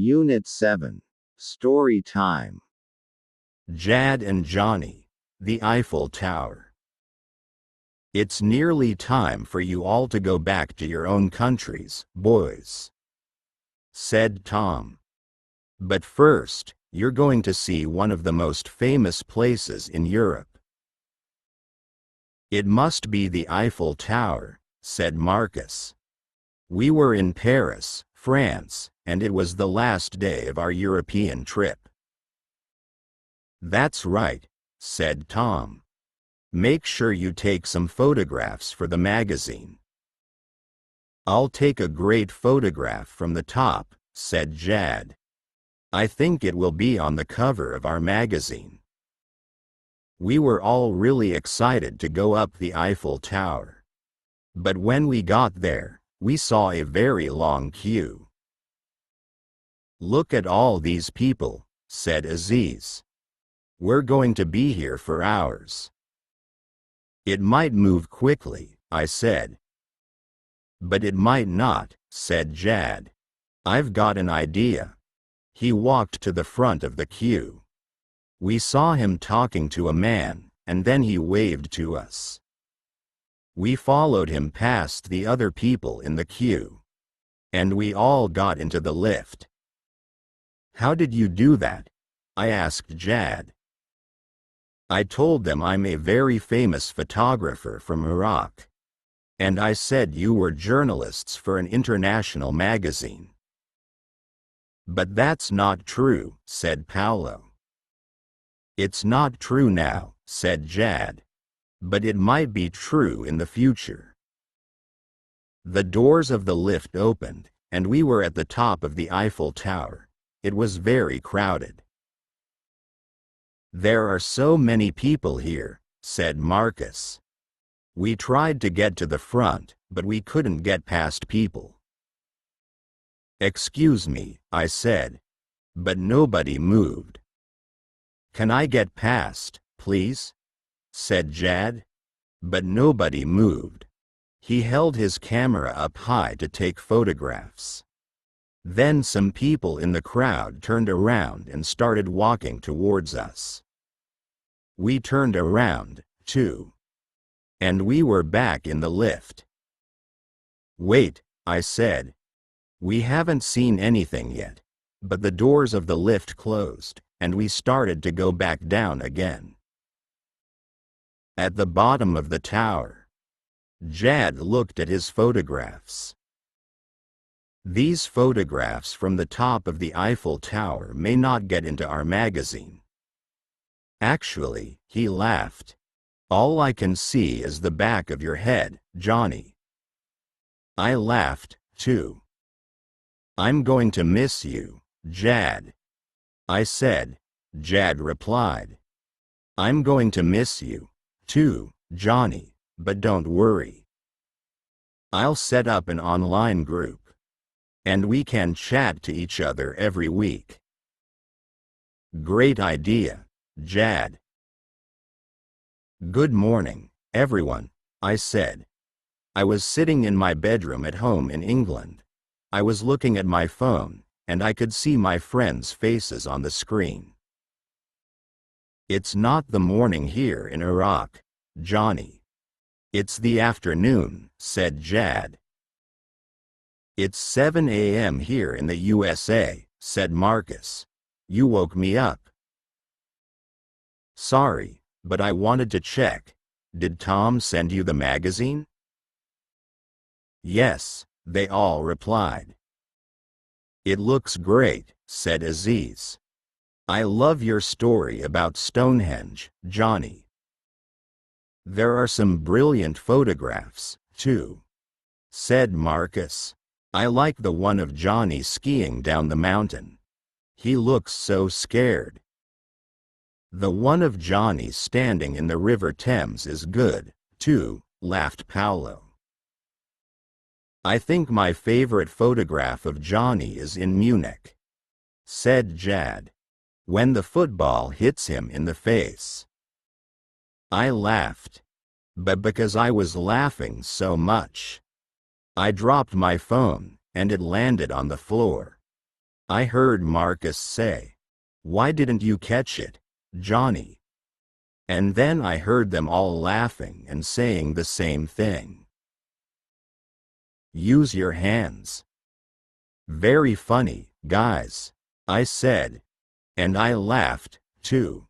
Unit 7. Story Time. Jad and Johnny, the Eiffel Tower. It's nearly time for you all to go back to your own countries, boys, said Tom. But first, you're going to see one of the most famous places in Europe. It must be the Eiffel Tower, said Marcus. We were in Paris, France, and it was the last day of our European trip. That's right, said Tom. Make sure you take some photographs for the magazine. I'll take a great photograph from the top, said Jad. I think it will be on the cover of our magazine. We were all really excited to go up the Eiffel Tower. But when we got there, we saw a very long queue. Look at all these people, said Aziz. We're going to be here for hours. It might move quickly, I said. But it might not, said Jad. I've got an idea. He walked to the front of the queue. We saw him talking to a man, and then he waved to us. We followed him past the other people in the queue. And we all got into the lift. How did you do that? I asked Jad. I told them I'm a very famous photographer from Iraq. And I said you were journalists for an international magazine. But that's not true, said Paolo. It's not true now, said Jad. But it might be true in the future. The doors of the lift opened, and we were at the top of the Eiffel Tower. It was very crowded. There are so many people here, said Marcus. We tried to get to the front, but we couldn't get past people. Excuse me, I said. But nobody moved. Can I get past, please? Said Jad. But nobody moved. He held his camera up high to take photographs. Then some people in the crowd turned around and started walking towards us. We turned around, too. And we were back in the lift. Wait, I said. We haven't seen anything yet. But the doors of the lift closed, and we started to go back down again. At the bottom of the tower, Jad looked at his photographs. These photographs from the top of the Eiffel Tower may not get into our magazine. Actually, he laughed. All I can see is the back of your head, Johnny. I laughed, too. I'm going to miss you, Jad. I said. Jad replied. I'm going to miss you, too, Johnny, but don't worry. I'll set up an online group. And we can chat to each other every week. Great idea, Jad. Good morning, everyone, I said. I was sitting in my bedroom at home in England. I was looking at my phone, and I could see my friends' faces on the screen. It's not the morning here in Iraq, Johnny. It's the afternoon, said Jad. It's 7 a.m. here in the USA, said Marcus. You woke me up. Sorry, but I wanted to check. Did Tom send you the magazine? Yes, they all replied. It looks great, said Aziz. I love your story about Stonehenge, Johnny. There are some brilliant photographs, too, said Marcus. I like the one of Johnny skiing down the mountain. He looks so scared. The one of Johnny standing in the River Thames is good, too, laughed Paolo. I think my favorite photograph of Johnny is in Munich, said Jad, when the football hits him in the face. I laughed, but because I was laughing so much, I dropped my phone, and it landed on the floor. I heard Marcus say, "Why didn't you catch it, Johnny?" And then I heard them all laughing and saying the same thing. Use your hands. Very funny, guys, I said. And I laughed, too.